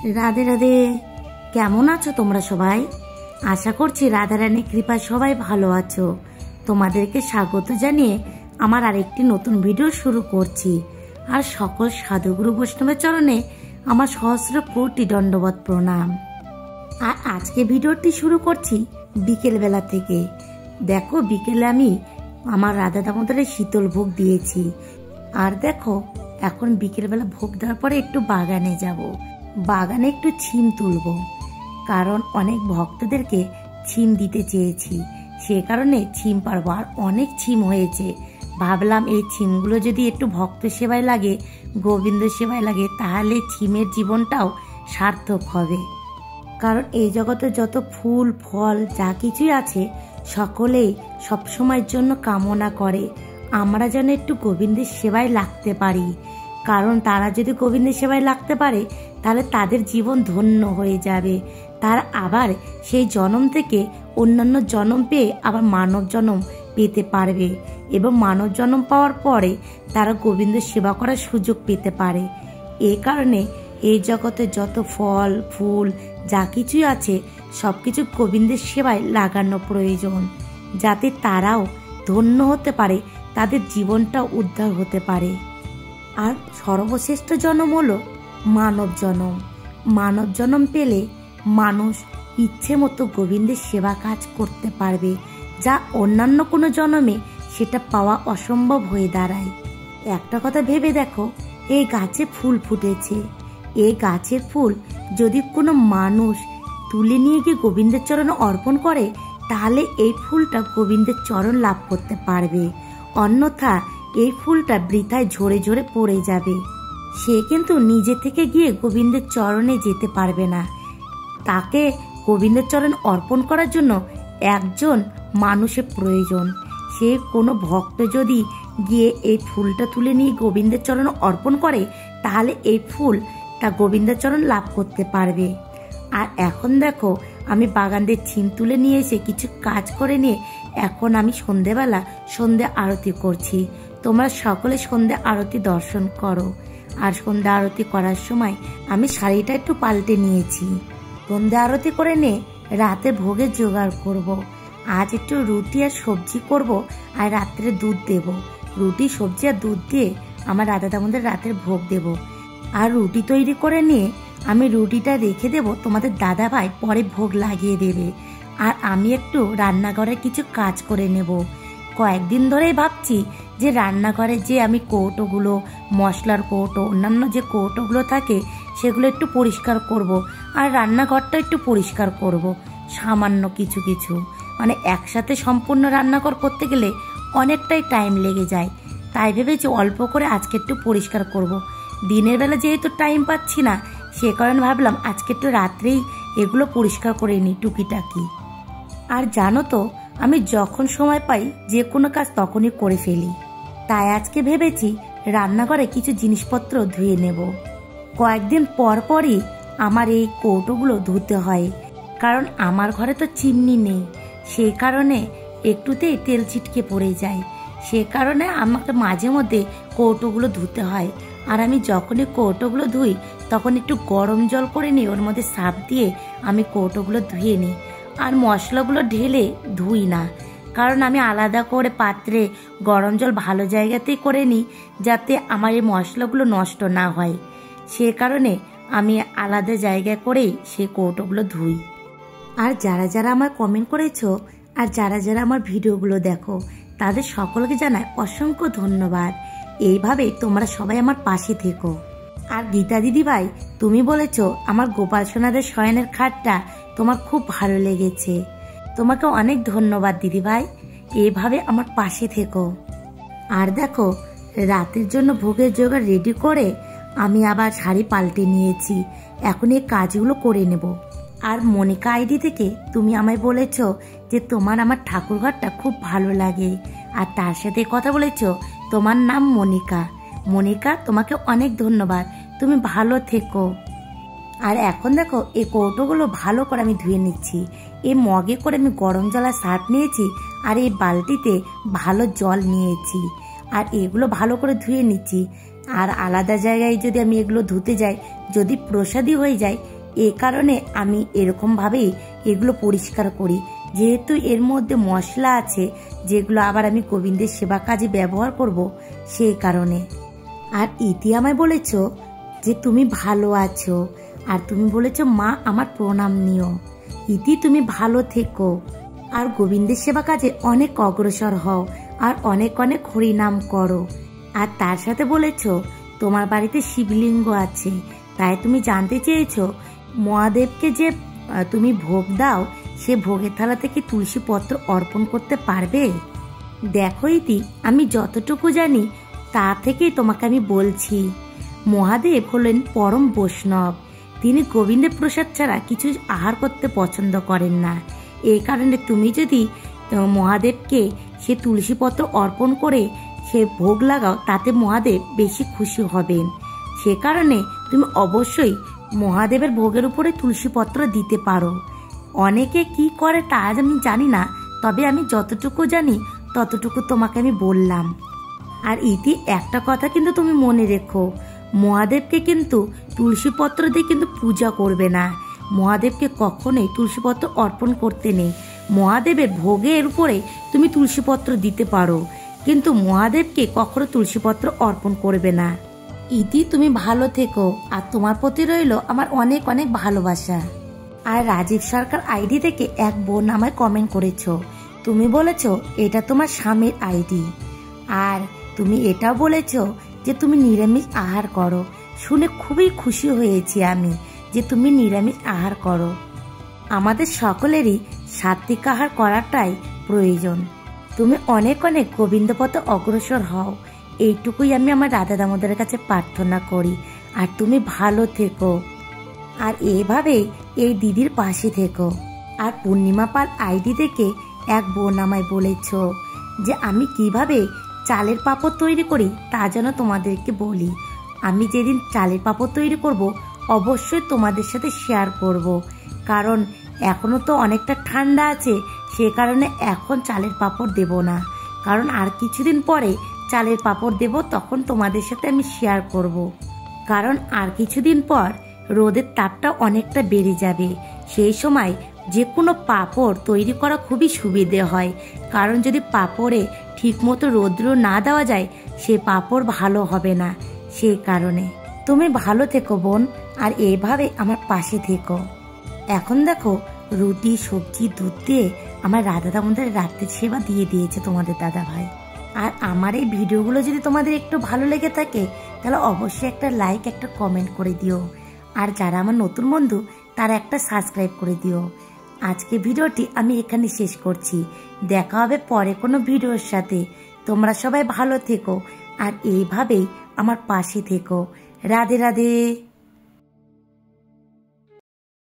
রাধে রাধে। কেমন আছো তোমরা সবাই? আশা করছি রাধারানীর কৃপায় সবাই ভালো আছো। তোমাদেরকে স্বাগত জানিয়ে আমার আরেকটি নতুন ভিডিও শুরু করছি। আর সকল সাধুগুরু বৈষ্ণবের চরণে আমার সহস্র কোটি দণ্ডবত প্রণাম। আর আজকে ভিডিওটি শুরু করছি বিকেলবেলা থেকে। দেখো, বিকেলে আমি আমার রাধা দামোদরের শীতল ভোগ দিয়েছি। আর দেখো, এখন বিকেলবেলা ভোগ দেওয়ার পরে একটু বাগানে যাব। বাগানে একটু ছিম তুলব, কারণ অনেক ভক্তদেরকে ছিম দিতে চেয়েছি। সে কারণে ছিম পারবো। আর অনেক ছিম হয়েছে, ভাবলাম এই ছিমগুলো যদি একটু ভক্ত সেবায় লাগে, গোবিন্দ সেবায় লাগে, তাহলে ছিমের জীবনটাও সার্থক হবে। কারণ এই জগতে যত ফুল ফল যা কিছুই আছে, সকলেই সবসময়ের জন্য কামনা করে আমরা যেন একটু গোবিন্দের সেবায় লাগতে পারি। কারণ তারা যদি গোবিন্দের সেবায় লাগতে পারে, তাহলে তাদের জীবন ধন্য হয়ে যাবে। তার আবার সেই জন্ম থেকে অন্যান্য জন্ম পেয়ে আবার মানব জন্ম পেতে পারবে, এবং মানব জন্ম পাওয়ার পরে তারা গোবিন্দের সেবা করার সুযোগ পেতে পারে। এই কারণে এই জগতে যত ফল ফুল যা কিছুই আছে, সব কিছু গোবিন্দের সেবায় লাগানো প্রয়োজন, যাতে তারাও ধন্য হতে পারে, তাদের জীবনটা উদ্ধার হতে পারে। আর সর্বশ্রেষ্ঠ জন্ম হলো মানব জন্ম। মানব জন্ম পেলে মানুষ ইচ্ছে মতো গোবিন্দের সেবা কাজ করতে পারবে, যা অন্যান্য কোনো জন্মে সেটা পাওয়া অসম্ভব হয়ে দাঁড়ায়। একটা কথা ভেবে দেখো, এই গাছে ফুল ফুটেছে, এই গাছের ফুল যদি কোনো মানুষ তুলে নিয়ে গিয়ে গোবিন্দের চরণে অর্পণ করে, তাহলে এই ফুলটা গোবিন্দের চরণ লাভ করতে পারবে। অন্যথা এই ফুলটা বৃথায় ঝরে ঝরে পড়ে যাবে। সে কিন্তু নিজে থেকে গিয়ে গোবিন্দের চরণে যেতে পারবে না। তাকে গোবিন্দের চরণ অর্পণ করার জন্য একজন মানুষের প্রয়োজন। সে কোনো ভক্ত যদি গিয়ে এই ফুলটা তুলে নিয়ে গোবিন্দের চরণ অর্পণ করে, তাহলে এই ফুল তা গোবিন্দের চরণ লাভ করতে পারবে। আর এখন দেখো, আমি বাগান দিয়ে ছিম তুলে নিয়ে এসে কিছু কাজ করে নিয়ে এখন আমি সন্ধেবেলা সন্ধে আরতি করছি। তোমরা সকলে সন্ধে আরতি দর্শন করো। আর সন্ধে আরতি করার সময় আমি শাড়িটা একটু পাল্টে নিয়েছি। সন্ধে আরতি করে নিয়ে রাতে ভোগের জোগাড় করব। আজ একটু রুটি আর সবজি করব, আর রাত্রে দুধ দেব। রুটি সবজি আর দুধ দিয়ে আমার রাধা দামোদর রাতের ভোগ দেব। আর রুটি তৈরি করে নিয়ে আমি রুটিটা রেখে দেব, তোমাদের দাদা ভাই পরে ভোগ লাগিয়ে দেবে। আর আমি একটু রান্নাঘরে কিছু কাজ করে নেব। কয়েকদিন ধরেই ভাবছি যে রান্নাঘরে যে আমি কৌটোগুলো, মশলার কৌটো, অন্যান্য যে কৌটোগুলো থাকে, সেগুলো একটু পরিষ্কার করব। আর রান্নাঘরটা একটু পরিষ্কার করব, সামান্য কিছু কিছু। মানে একসাথে সম্পূর্ণ রান্নাঘর করতে গেলে অনেকটাই টাইম লেগে যায়। তাই ভেবেছি অল্প করে আজকে একটু পরিষ্কার করব। দিনের বেলা যেহেতু টাইম পাচ্ছি না, সে কারণে ভাবলাম আজকে একটু রাত্রেই এগুলো পরিষ্কার করে নিই টুকিটাকি। আর জানো তো, আমি যখন সময় পাই যে কোনো কাজ তখনই করে ফেলি। তাই আজকে ভেবেছি রান্নাঘরে কিছু জিনিসপত্র ধুয়ে নেব। কয়েকদিন পর পরই আমার এই কৌটোগুলো ধুতে হয়, কারণ আমার ঘরে তো চিমনি নেই। সেই কারণে একটুতেই তেল ছিটকে পড়ে যায়। সে কারণে আমাকে মাঝে মধ্যে কৌটোগুলো ধুতে হয়। আর আমি যখনই কৌটোগুলো ধুই, তখন একটু গরম জল করে নিই, ওর মধ্যে সার্ফ দিয়ে আমি কৌটোগুলো ধুয়ে নিই। আর মশলাগুলো ঢেলে ধুই না, কারণ আমি আলাদা করে পাত্রে গরম জল ভালো জায়গাতেই করে নিই, যাতে আমার এই মশলাগুলো নষ্ট না হয়। সে কারণে আমি আলাদা জায়গায় করেই সেই কৌটোগুলো ধুই। আর যারা যারা আমার কমেন্ট করেছো, আর যারা যারা আমার ভিডিওগুলো দেখো, তাদের সকলকে জানাই অসংখ্য ধন্যবাদ। এইভাবে তোমরা সবাই আমার পাশে থেকো। আর গীতা দিদি ভাই, তুমি বলেছো আমার গোপাল সোনাদের শয়নের খাটটা তোমার খুব ভালো লেগেছে। তোমাকে অনেক ধন্যবাদ দিদি ভাই, এভাবে আমার পাশে থেকো। আর দেখো, রাতের জন্য ভোগের জোগাড় রেডি করে আমি আবার শাড়ি পাল্টে নিয়েছি। এখন এই কাজগুলো করে নেব। আর মনিকা আইডি থেকে তুমি আমায় বলেছো যে তোমার আমার ঠাকুরঘরটা খুব ভালো লাগে, আর তার সাথে কথা বলেছো তোমার নাম মনিকা। মনিকা, তোমাকে অনেক ধন্যবাদ, তুমি ভালো থেকো। আর এখন দেখো, এই কৌটোগুলো ভালো করে আমি ধুয়ে নিচ্ছি। এই মগে করে আমি গরম জল আর সার্ফ নিয়েছি, আর এই বালতিতে ভালো জল নিয়েছি। আর এগুলো ভালো করে ধুয়ে নিচ্ছি, আর আলাদা জায়গায় যদি আমি এগুলো ধুতে যাই, যদি প্রসাদী হয়ে যায়, এ কারণে আমি এরকমভাবেই এগুলো পরিষ্কার করি, যেহেতু এর মধ্যে মশলা আছে যেগুলো আবার আমি গোবিন্দের সেবা কাজে ব্যবহার করব, সেই কারণে। আর ইতি আমায় বলেছ যে তুমি ভালো আছো, আর তুমি বলেছ মা আমার প্রণাম নিও। ইতি তুমি ভালো থেকো, আর গোবিন্দের সেবা কাজে অনেক অগ্রসর হও, আর অনেক অনেক হরিনাম করো। আর তার সাথে বলেছ তোমার বাড়িতে শিবলিঙ্গ আছে, তাই তুমি জানতে চেয়েছো মহাদেবকে যে তুমি ভোগ দাও, সে ভোগের থালাতে কি তুলসী পত্র অর্পণ করতে পারবে? দেখো ইতি, আমি যতটুকু জানি তা থেকেই তোমাকে আমি বলছি। মহাদেব হলেন পরম বৈষ্ণব, তিনি গোবিন্দের প্রসাদ ছাড়া কিছু আহার করতে পছন্দ করেন না। এই কারণে তুমি যদি মহাদেবকে সে তুলসী পত্র অর্পণ করে সে ভোগ লাগাও, তাতে মহাদেব বেশি খুশি হবেন। সে কারণে তুমি অবশ্যই মহাদেবের ভোগের উপরে তুলসী পত্র দিতে পারো। অনেকে কি করে তা আমি জানি না, তবে আমি যতটুকু জানি ততটুকু তোমাকে আমি বললাম। আর ইতি একটা কথা কিন্তু তুমি মনে রেখো, মহাদেবকে কিন্তু তুলসী পত্র দিয়ে কিন্তু পূজা করবে না। মহাদেবকে কখনোই তুলসী পত্র অর্পণ করতে নেই। মহাদেবের ভোগের উপরে তুমি তুলসী পত্র দিতে পারো, কিন্তু মহাদেবকে কখনো তুলসী পত্র অর্পণ করবে না। ইতি তুমি ভালো থেকো, আর তোমার প্রতি রইল আমার অনেক অনেক ভালোবাসা। আর রাজীব সরকার আইডি থেকে এক বোন আমায় কমেন্ট করেছো, তুমি বলেছো এটা তোমার স্বামীর আইডি, আর তুমি এটাও বলেছো যে তুমি নিরামিষ আহার করো। শুনে খুবই খুশি হয়েছি আমি যে তুমি নিরামিষ আহার করো। আমাদের সকলেরই সাত্বিক আহার করাটাই প্রয়োজন। তুমি অনেক অনেক গোবিন্দপথে অগ্রসর হও, এইটুকুই আমি আমার রাধা দামোদরের কাছে প্রার্থনা করি। আর তুমি ভালো থেকো, আর এইভাবেই এই দিদির পাশে থেকো। আর পূর্ণিমা পাল আইডি থেকে এক বোন আমায় বলেছ যে আমি কিভাবে চালের পাঁপড় তৈরি করি তা যেন তোমাদেরকে বলি। আমি যেদিন চালের পাঁপড় তৈরি করব অবশ্যই তোমাদের সাথে শেয়ার করব, কারণ এখনো তো অনেকটা ঠান্ডা আছে, সে কারণে এখন চালের পাঁপড় দেব না, কারণ আর কিছুদিন পরে চালের পাঁপড় দেব, তখন তোমাদের সাথে আমি শেয়ার করব। কারণ আর কিছুদিন পর রোদের তাপটা অনেকটা বেড়ে যাবে, সেই সময় যে কোনো পাঁপড় তৈরি করা খুবই সুবিধে হয়। কারণ যদি পাঁপড়ে ঠিকমতো রৌদ্র না দেওয়া যায়, সে পাঁপড় ভালো হবে না। সেই কারণে তুমি ভালো থেকো বোন, আর এইভাবে আমার পাশে থেকো। এখন দেখো রুটি সবজি দুধ দিয়ে আমার রাধা দামোদরের রাত্রির সেবা দিয়ে দিয়েছে তোমাদের দাদা ভাই। আর আমার এই ভিডিওগুলো যদি তোমাদের একটু ভালো লেগে থাকে, তাহলে অবশ্যই একটা লাইক একটা কমেন্ট করে দিও। আর যারা আমার নতুন বন্ধু তারা একটা সাবস্ক্রাইব করে দিও। আজকে ভিডিওটি আমি এখানে শেষ করছি, দেখা হবে পরে কোনো ভিডিওর সাথে। তোমরা সবাই ভালো থেকো, আর এইভাবেই আমার পাশে থেকো। রাধে রাধে।